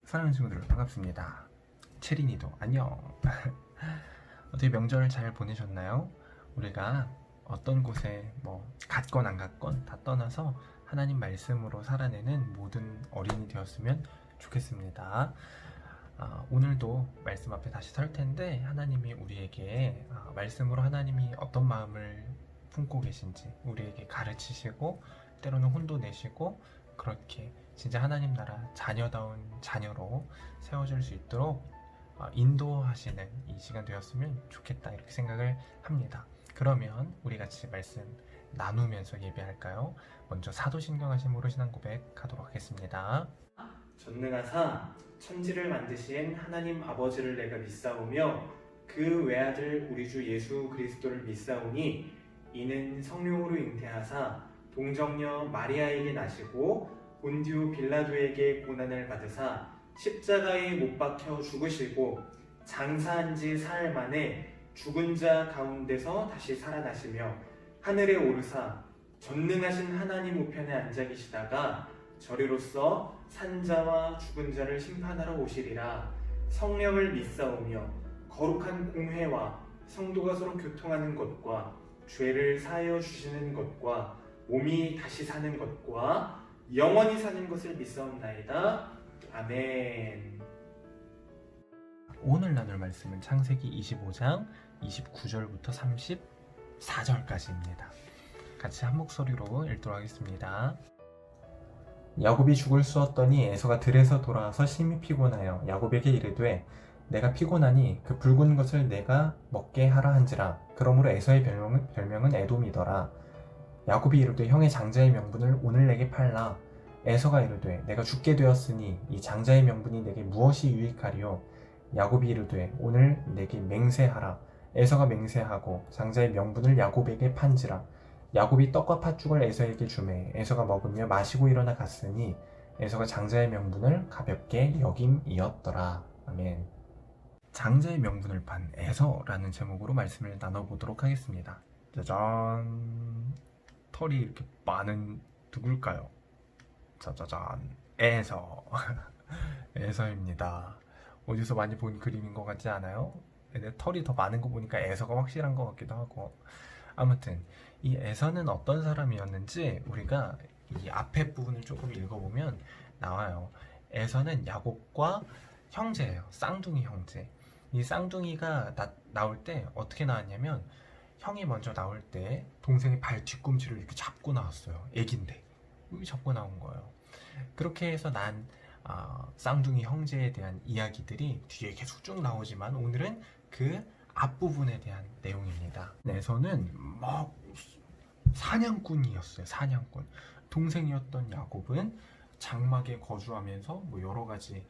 사랑하는 친구들 반갑습니다. 체린이도 안녕. 어떻게 명절을 잘 보내셨나요? 우리가 어떤 곳에 갔건 안 갔건 다 떠나서 하나님 말씀으로 살아내는 모든 어린이 되었으면 좋겠습니다. 오늘도 말씀 앞에 다시 설 텐데 하나님이 우리에게 말씀으로 하나님이 어떤 마음을 품고 계신지 우리에게 가르치시고 때로는 혼도 내시고 그렇게 진짜 하나님 나라 자녀다운 자녀로 세워질 수 있도록 인도하시는 이 시간 되었으면 좋겠다 이렇게 생각을 합니다. 그러면 우리 같이 말씀 나누면서 예배할까요? 먼저 사도신경 하심으로 신앙 고백하도록 하겠습니다. 전능하사 천지를 만드신 하나님 아버지를 내가 믿사오며 그 외아들 우리 주 예수 그리스도를 믿사오니 이는 성령으로 잉태하사 동정녀 마리아에게 나시고 본디오 빌라도에게 고난을 받으사 십자가에 못 박혀 죽으시고 장사한 지 사흘 만에 죽은 자 가운데서 다시 살아나시며 하늘에 오르사 전능하신 하나님 우편에 앉아 계시다가 저리로서 산자와 죽은 자를 심판하러 오시리라. 성령을 믿사오며 거룩한 공회와 성도가 서로 교통하는 것과 죄를 사하여 주시는 것과 몸이 다시 사는 것과 영원히 사는 것을 믿사옵나이다. 아멘. 오늘 나눌 말씀은 창세기 25장 29절부터 34절까지입니다. 같이 한 목소리로 읽도록 하겠습니다. 야곱이 죽을 쑤었더니 에서가 들에서 돌아와서 심히 피곤하여 야곱에게 이르되 내가 피곤하니 그 붉은 것을 내가 먹게 하라 한지라. 그러므로 에서의 별명은 에돔이더라. 야곱이 이르되 형의 장자의 명분을 오늘 내게 팔라. 에서가 이르되 내가 죽게 되었으니 이 장자의 명분이 내게 무엇이 유익하리요. 야곱이 이르되 오늘 내게 맹세하라. 에서가 맹세하고 장자의 명분을 야곱에게 판지라. 야곱이 떡과 팥죽을 에서에게 주매 에서가 먹으며 마시고 일어나 갔으니 에서가 장자의 명분을 가볍게 여김이었더라. 아멘. 장자의 명분을 판 에서라는 제목으로 말씀을 나눠보도록 하겠습니다. 짜잔. 털이 이렇게 많은 누굴까요? 짜자잔. 에서. 에서입니다. 어디서 많이 본 그림인 것 같지 않아요? 근데 털이 더 많은 거 보니까 에서가 확실한 것 같기도 하고. 아무튼 이 에서는 어떤 사람이었는지 우리가 이 앞에 부분을 조금 읽어보면 나와요. 에서는 야곱과 형제예요. 쌍둥이 형제. 이 쌍둥이가 나올 때 어떻게 나왔냐면 형이 먼저 나올 때 동생의 발 뒤꿈치를 이렇게 잡고 나왔어요. 애긴데 여기 잡고 나온 거예요. 그렇게 해서 난 쌍둥이 형제에 대한 이야기들이 뒤에 계속 쭉 나오지만 오늘은 그 앞부분에 대한 내용입니다. 에서는 막 사냥꾼이었어요. 사냥꾼. 동생이었던 야곱은 장막에 거주하면서 여러 가지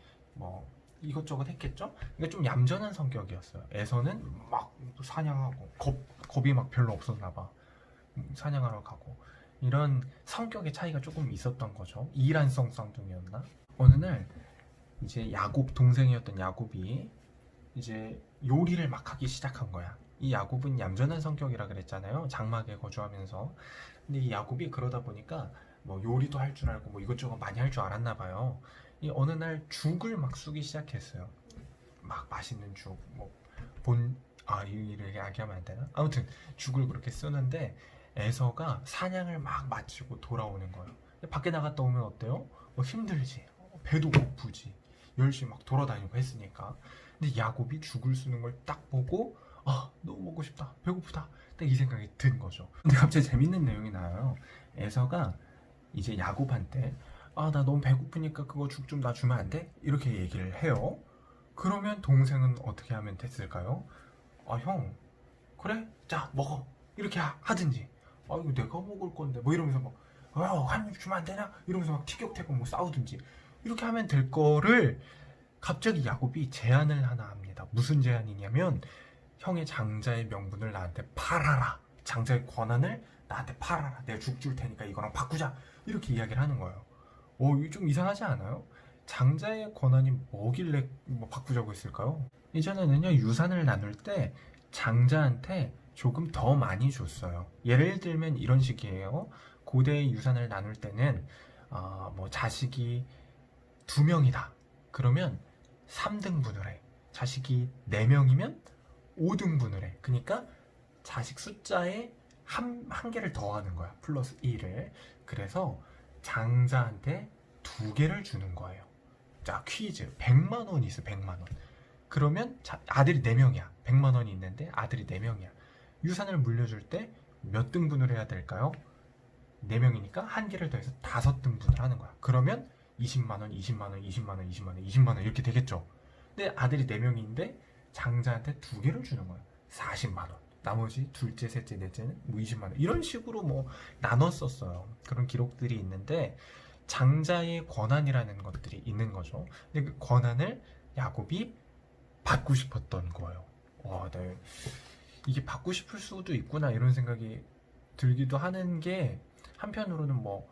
이것저것 했겠죠? 그러니까 좀 얌전한 성격이었어요. 에서는 막 사냥하고 겁이 막 별로 없었나 봐. 사냥하러 가고 이런 성격의 차이가 조금 있었던 거죠. 이란성 쌍둥이였나? 어느 날 이제 야곱 동생이었던 야곱이 이제 요리를 막 하기 시작한 거야. 이 야곱은 얌전한 성격이라 그랬잖아요. 장막에 거주하면서. 근데 이 야곱이 그러다 보니까 요리도 할 줄 알고 이것저것 많이 할 줄 알았나 봐요. 이 어느 날 죽을 막 쑤기 시작했어요. 막 맛있는 죽, 이를 이야기하면 안 되나? 아무튼 죽을 그렇게 쓰는데 에서가 사냥을 막 마치고 돌아오는 거예요. 밖에 나갔다 오면 어때요? 힘들지, 배도 고프지, 열심히 막 돌아다니고 했으니까. 근데 야곱이 죽을 쓰는 걸 딱 보고 너무 먹고 싶다, 배고프다, 딱 이 생각이 든 거죠. 근데 갑자기 재밌는 내용이 나와요. 에서가 이제 야곱한테 나 너무 배고프니까 그거 죽 좀 나 주면 안 돼? 이렇게 얘기를 해요. 그러면 동생은 어떻게 하면 됐을까요? 형, 그래? 자, 먹어. 이렇게 하든지. 이거 내가 먹을 건데. 이러면서 한 입 주면 안 되냐? 이러면서 막 티격태격 싸우든지. 이렇게 하면 될 거를 갑자기 야곱이 제안을 하나 합니다. 무슨 제안이냐면 형의 장자의 명분을 나한테 팔아라. 장자의 권한을 나한테 팔아라. 내가 죽 줄 테니까 이거랑 바꾸자. 이렇게 이야기를 하는 거예요. 이거 좀 이상하지 않아요? 장자의 권한이 뭐길래 바꾸자고 했을까요? 예전에는요, 유산을 나눌 때 장자한테 조금 더 많이 줬어요. 예를 들면 이런 식이에요. 고대의 유산을 나눌 때는 자식이 2명이다. 그러면 3등분을 해. 자식이 4명이면 5등분을 해. 그러니까 자식 숫자에 한 개를 더하는 거야. 플러스 1을. 그래서 장자한테 2개를 주는 거예요. 자, 퀴즈. 100만 원이 있어. 100만 원. 그러면 아들이 4명이야. 100만 원이 있는데 아들이 4명이야. 유산을 물려줄 때 몇 등분을 해야 될까요? 4명이니까 한 개를 더해서 5등분을 하는 거야. 그러면 20만 원, 20만 원, 20만 원, 20만 원, 20만 원 이렇게 되겠죠. 근데 아들이 4명인데 장자한테 2개를 주는 거야. 40만 원. 나머지 둘째, 셋째, 넷째는 뭐 20만 원. 이런 식으로 뭐 나눴었어요. 그런 기록들이 있는데 장자의 권한이라는 것들이 있는 거죠. 근데 그 권한을 야곱이 받고 싶었던 거예요. 와, 네. 이게 받고 싶을 수도 있구나 이런 생각이 들기도 하는 게 한편으로는 뭐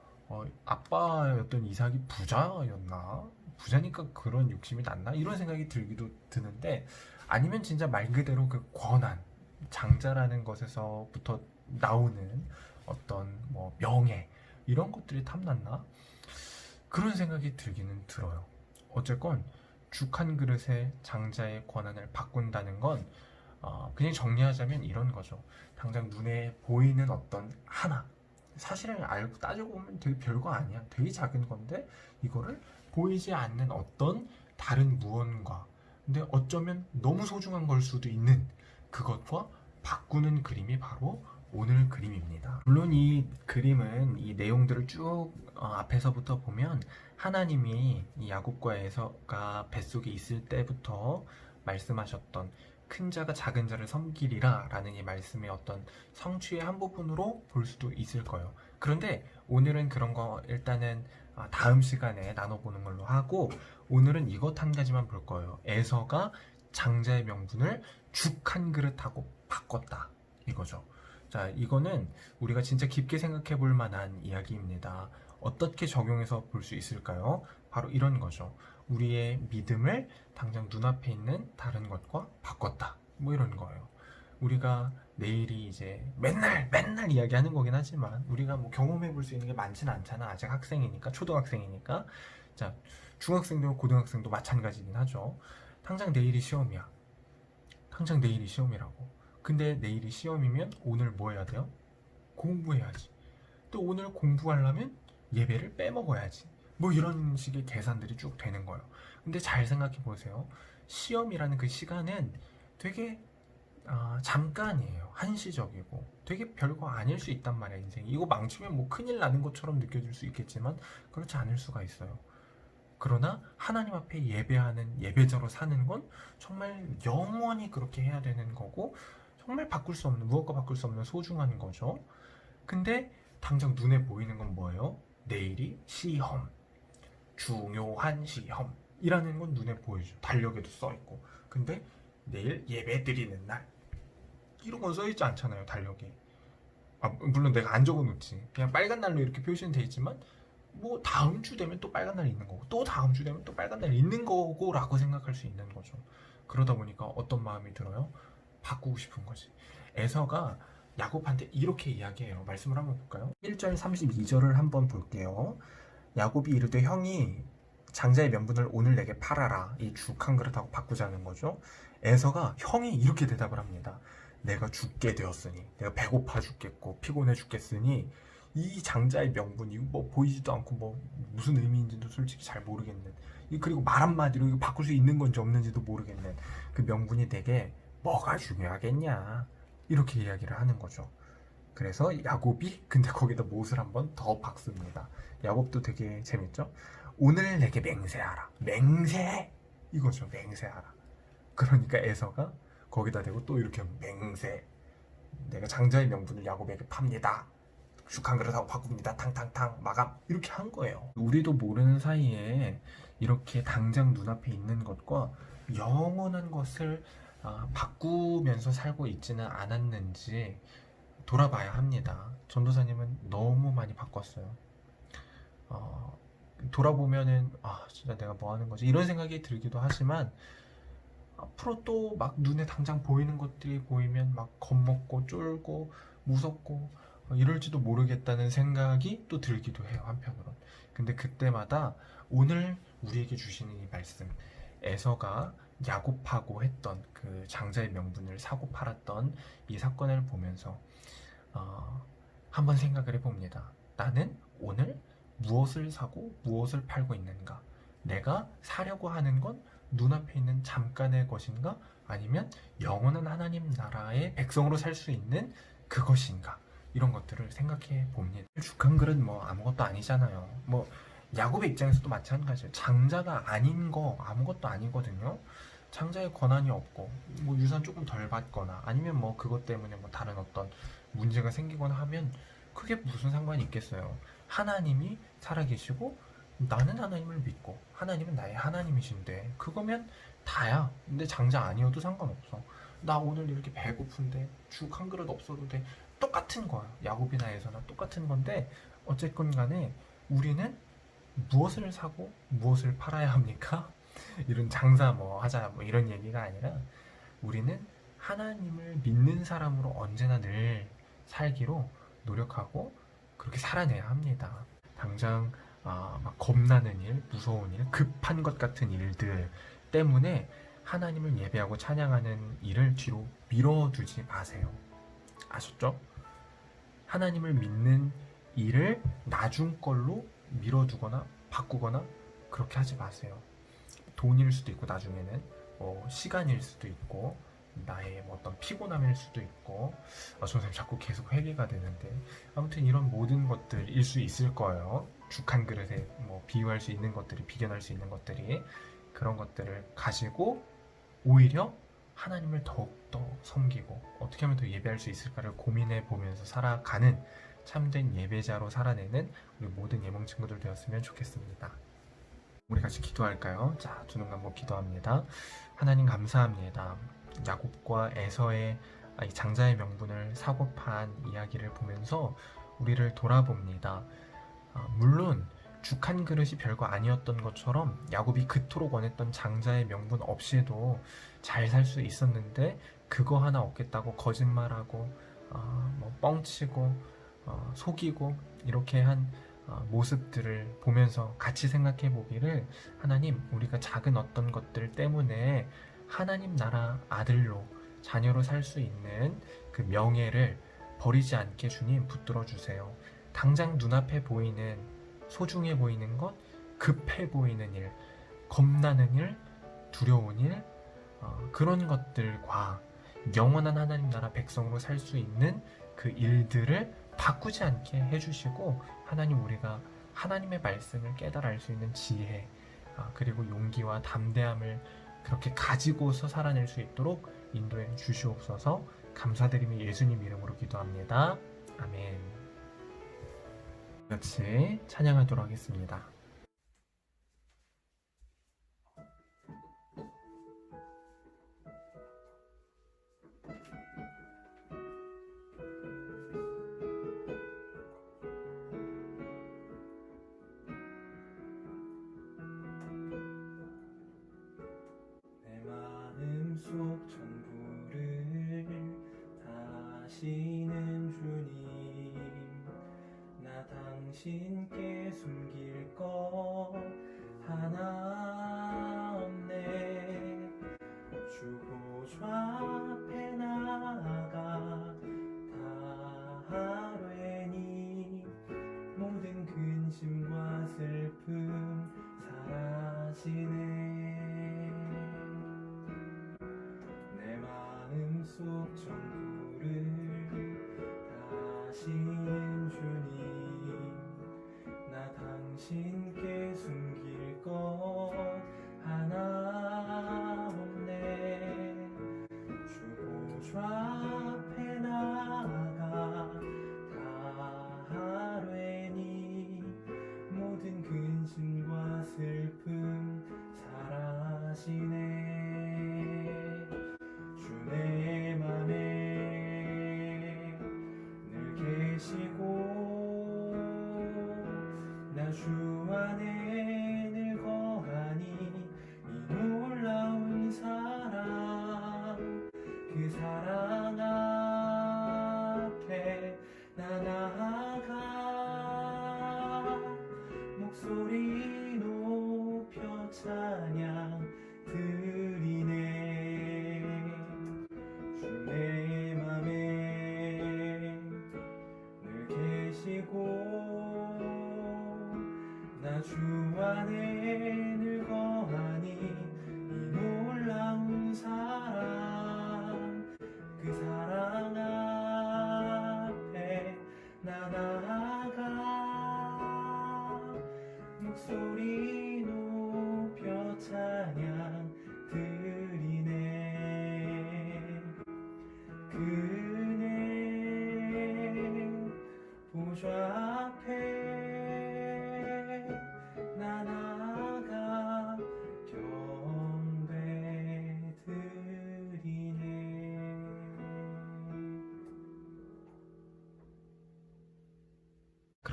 아빠였던 이삭이 부자였나? 부자니까 그런 욕심이 났나? 이런 생각이 들기도 드는데 아니면 진짜 말 그대로 그 권한, 장자라는 것에서부터 나오는 어떤 뭐 명예 이런 것들이 탐났나? 그런 생각이 들기는 들어요. 어쨌건 죽 한 그릇에 장자의 권한을 바꾼다는 건 그냥 정리하자면 이런 거죠. 당장 눈에 보이는 어떤 하나 사실을 알고 따지고 보면 되게 별거 아니야. 되게 작은 건데 이거를 보이지 않는 어떤 다른 무언가 근데 어쩌면 너무 소중한 걸 수도 있는 그것과 바꾸는 그림이 바로 오늘 그림입니다. 물론 이 그림은 이 내용들을 쭉 앞에서부터 보면 하나님이 이 야곱과 에서가 뱃속에 있을 때부터 말씀하셨던 큰 자가 작은 자를 섬기리라 라는 이 말씀의 어떤 성취의 한 부분으로 볼 수도 있을 거예요. 그런데 오늘은 그런 거 일단은 다음 시간에 나눠보는 걸로 하고 오늘은 이것 한 가지만 볼 거예요. 에서가 장자의 명분을 죽 한 그릇하고 바꿨다 이거죠. 자, 이거는 우리가 진짜 깊게 생각해 볼 만한 이야기입니다. 어떻게 적용해서 볼 수 있을까요? 바로 이런 거죠. 우리의 믿음을 당장 눈앞에 있는 다른 것과 바꿨다. 뭐 이런 거예요. 우리가 내일이 이제 맨날 이야기하는 거긴 하지만 우리가 뭐 경험해 볼 수 있는 게 많지는 않잖아. 아직 학생이니까, 초등학생이니까. 자, 중학생도 고등학생도 마찬가지긴 하죠. 당장 내일이 시험이야. 당장 내일이 시험이라고. 근데 내일이 시험이면 오늘 뭐 해야 돼요? 공부해야지. 또 오늘 공부하려면 예배를 빼먹어야지. 뭐 이런 식의 계산들이 쭉 되는 거예요. 근데 잘 생각해 보세요. 시험이라는 그 시간은 되게 잠깐이에요. 한시적이고 되게 별거 아닐 수 있단 말이야. 인생이 이거 망치면 뭐 큰일 나는 것처럼 느껴질 수 있겠지만 그렇지 않을 수가 있어요. 그러나 하나님 앞에 예배하는 예배자로 사는 건 정말 영원히 그렇게 해야 되는 거고 정말 바꿀 수 없는 무엇과 바꿀 수 없는 소중한 거죠. 근데 당장 눈에 보이는 건 뭐예요? 내일이 시험, 중요한 시험이라는 건 눈에 보이죠. 달력에도 써있고. 근데 내일 예배 드리는 날 이런 건 써있지 않잖아요. 달력에. 물론 내가 안 적어놓지. 그냥 빨간 날로 이렇게 표시는 돼 있지만 뭐 다음 주 되면 또 빨간 날이 있는 거고 또 다음 주 되면 또 빨간 날이 있는 거고 라고 생각할 수 있는 거죠. 그러다 보니까 어떤 마음이 들어요? 바꾸고 싶은 거지. 에서가 야곱한테 이렇게 이야기해요. 말씀을 한번 볼까요? 1절 32절을 한번 볼게요. 야곱이 이르되 형이 장자의 명분을 오늘 내게 팔아라. 이 죽 한 그릇하고 바꾸자는 거죠. 에서가 형이 이렇게 대답을 합니다. 내가 죽게 되었으니 내가 배고파 죽겠고 피곤해 죽겠으니 이 장자의 명분이 뭐 보이지도 않고 뭐 무슨 의미인지도 솔직히 잘 모르겠는 그리고 말 한마디로 이거 바꿀 수 있는 건지 없는지도 모르겠는 그 명분이 되게 뭐가 중요하겠냐 이렇게 이야기를 하는 거죠. 그래서 야곱이 근데 거기다 못을 한번 더 박습니다. 야곱도 되게 재밌죠? 오늘 내게 맹세하라. 맹세! 이거죠. 맹세하라. 그러니까 에서가 거기다 대고 또 이렇게 맹세. 내가 장자의 명분을 야곱에게 팝니다. 죽 한 그릇하고 바꿉니다. 탕탕탕 마감. 이렇게 한 거예요. 우리도 모르는 사이에 이렇게 당장 눈앞에 있는 것과 영원한 것을 바꾸면서 살고 있지는 않았는지 돌아봐야 합니다. 전도사님은 너무 많이 바꿨어요. 돌아보면은 진짜 내가 뭐 하는 거지 이런 생각이 들기도 하지만 앞으로 또 막 눈에 당장 보이는 것들이 보이면 막 겁먹고 쫄고 무섭고 이럴지도 모르겠다는 생각이 또 들기도 해요. 한편으론. 근데 그때마다 오늘 우리에게 주시는 이 말씀, 에서가 야곱하고 했던 그 장자의 명분을 사고 팔았던 이 사건을 보면서 한번 생각을 해봅니다. 나는 오늘 무엇을 사고 무엇을 팔고 있는가? 내가 사려고 하는 건 눈앞에 있는 잠깐의 것인가? 아니면 영원한 하나님 나라의 백성으로 살 수 있는 그것인가? 이런 것들을 생각해 봅니다. 죽한 글은 뭐 아무것도 아니잖아요. 뭐 야곱의 입장에서도 마찬가지예요. 장자가 아닌 거 아무것도 아니거든요. 장자의 권한이 없고 뭐 유산 조금 덜 받거나 아니면 뭐 그것 때문에 뭐 다른 어떤 문제가 생기거나 하면 그게 무슨 상관이 있겠어요. 하나님이 살아계시고 나는 하나님을 믿고 하나님은 나의 하나님이신데 그거면 다야. 근데 장자 아니어도 상관없어. 나 오늘 이렇게 배고픈데 죽 한 그릇 없어도 돼. 똑같은 거야. 야곱이나 에서나 똑같은 건데 어쨌건 간에 우리는 무엇을 사고 무엇을 팔아야 합니까? 이런 장사 뭐 하자 뭐 이런 얘기가 아니라 우리는 하나님을 믿는 사람으로 언제나 늘 살기로 노력하고 그렇게 살아내야 합니다. 당장 막 겁나는 일, 무서운 일, 급한 것 같은 일들 때문에 하나님을 예배하고 찬양하는 일을 뒤로 미뤄두지 마세요. 아셨죠? 하나님을 믿는 일을 나중 걸로 미뤄두거나 바꾸거나 그렇게 하지 마세요. 돈일 수도 있고 나중에는 시간일 수도 있고 나의 뭐 어떤 피곤함일 수도 있고 선생님 자꾸 계속 회개가 되는데 아무튼 이런 모든 것들일 수 있을 거예요. 죽 한 그릇에 뭐 비유할 수 있는 것들이 비견할 수 있는 것들이 그런 것들을 가지고 오히려 하나님을 더욱더 섬기고 어떻게 하면 더 예배할 수 있을까를 고민해 보면서 살아가는 참된 예배자로 살아내는 우리 모든 예몽 친구들 되었으면 좋겠습니다. 우리 같이 기도할까요? 자, 두 눈 감고 기도합니다. 하나님 감사합니다. 야곱과 에서의 이 장자의 명분을 사고 판 이야기를 보면서 우리를 돌아봅니다. 물론 죽 한 그릇이 별거 아니었던 것처럼 야곱이 그토록 원했던 장자의 명분 없이도 잘 살 수 있었는데 그거 하나 얻겠다고 거짓말하고 뭐 뻥치고 속이고 이렇게 한 모습들을 보면서 같이 생각해 보기를 하나님 우리가 작은 어떤 것들 때문에 하나님 나라 아들로 자녀로 살 수 있는 그 명예를 버리지 않게 주님 붙들어 주세요. 당장 눈앞에 보이는 소중해 보이는 것, 급해 보이는 일, 겁나는 일, 두려운 일 그런 것들과 영원한 하나님 나라 백성으로 살 수 있는 그 일들을 바꾸지 않게 해주시고 하나님 우리가 하나님의 말씀을 깨달아 알 수 있는 지혜 그리고 용기와 담대함을 그렇게 가지고서 살아낼 수 있도록 인도해 주시옵소서. 감사드리며 예수님 이름으로 기도합니다. 아멘. 같이 찬양하도록 하겠습니다. 속 전부를 다시는 주님 나 당신께 숨길 것 하나 없네 주고 좌앞에 나아가 다 하루에니 모든 근심과 슬픔 사라지네 속 전부를 다시는 주님 나 당신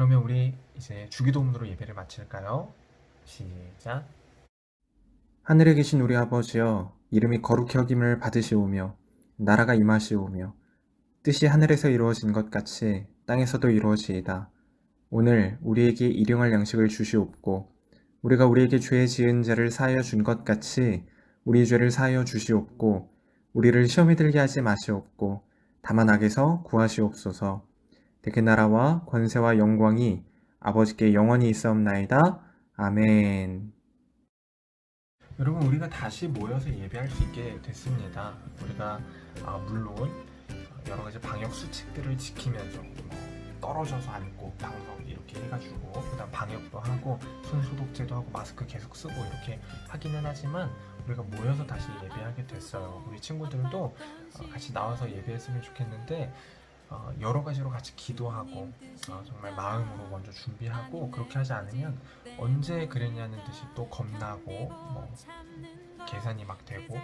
그러면 우리 이제 주기도문으로 예배를 마칠까요? 시작. 하늘에 계신 우리 아버지여, 이름이 거룩히 여김을 받으시오며 나라가 임하시오며 뜻이 하늘에서 이루어진 것 같이 땅에서도 이루어지이다. 오늘 우리에게 일용할 양식을 주시옵고 우리가 우리에게 죄 지은 자를 사하여 준 것 같이 우리 죄를 사하여 주시옵고 우리를 시험에 들게 하지 마시옵고 다만 악에서 구하시옵소서. 대개 나라와 권세와 영광이 아버지께 영원히 있사옵나이다. 아멘. 여러분, 우리가 다시 모여서 예배할 수 있게 됐습니다. 우리가 물론 여러 가지 방역 수칙들을 지키면서 떨어져서 앉고 방석 이렇게 해가지고 그다음 방역도 하고 손 소독제도 하고 마스크 계속 쓰고 이렇게 하기는 하지만 우리가 모여서 다시 예배하게 됐어요. 우리 친구들도 같이 나와서 예배했으면 좋겠는데 여러 가지로 같이 기도하고 정말 마음으로 먼저 준비하고 그렇게 하지 않으면 언제 그랬냐는 듯이 또 겁나고 계산이 막 되고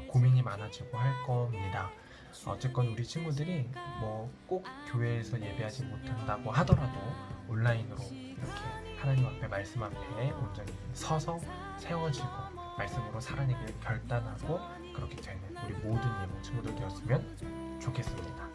고민이 많아지고 할 겁니다. 어쨌건 우리 친구들이 꼭 교회에서 예배하지 못한다고 하더라도 온라인으로 이렇게 하나님 앞에 말씀 앞에 온전히 서서 세워지고 말씀으로 살아내기를 결단하고 그렇게 되는 우리 모든 예몽 친구들 되었으면 좋겠습니다.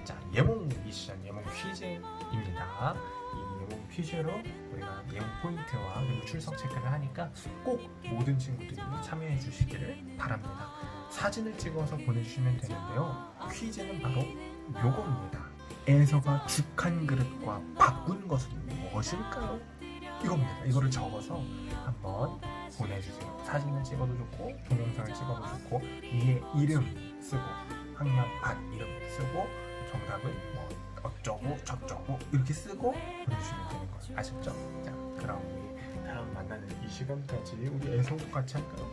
자, 예몽 미션, 예몽 퀴즈입니다. 이 예몽 퀴즈로 우리가 예몽 포인트와 그리고 출석 체크를 하니까 꼭 모든 친구들이 참여해 주시기를 바랍니다. 사진을 찍어서 보내주시면 되는데요. 퀴즈는 바로 요겁니다. 에서가 죽한 그릇과 바꾼 것은 무엇일까요? 이겁니다. 이거를 적어서 한번 보내주세요. 사진을 찍어도 좋고 동영상을 찍어도 좋고 위에 이름 쓰고 학년 반 이름 쓰고 정답은 어쩌고 저쩌고 이렇게 쓰고 보내주시면 되는 거예요. 아셨죠? 자, 그럼 우리 다음 만나는 이 시간까지 우리 애성도 같이 할까요?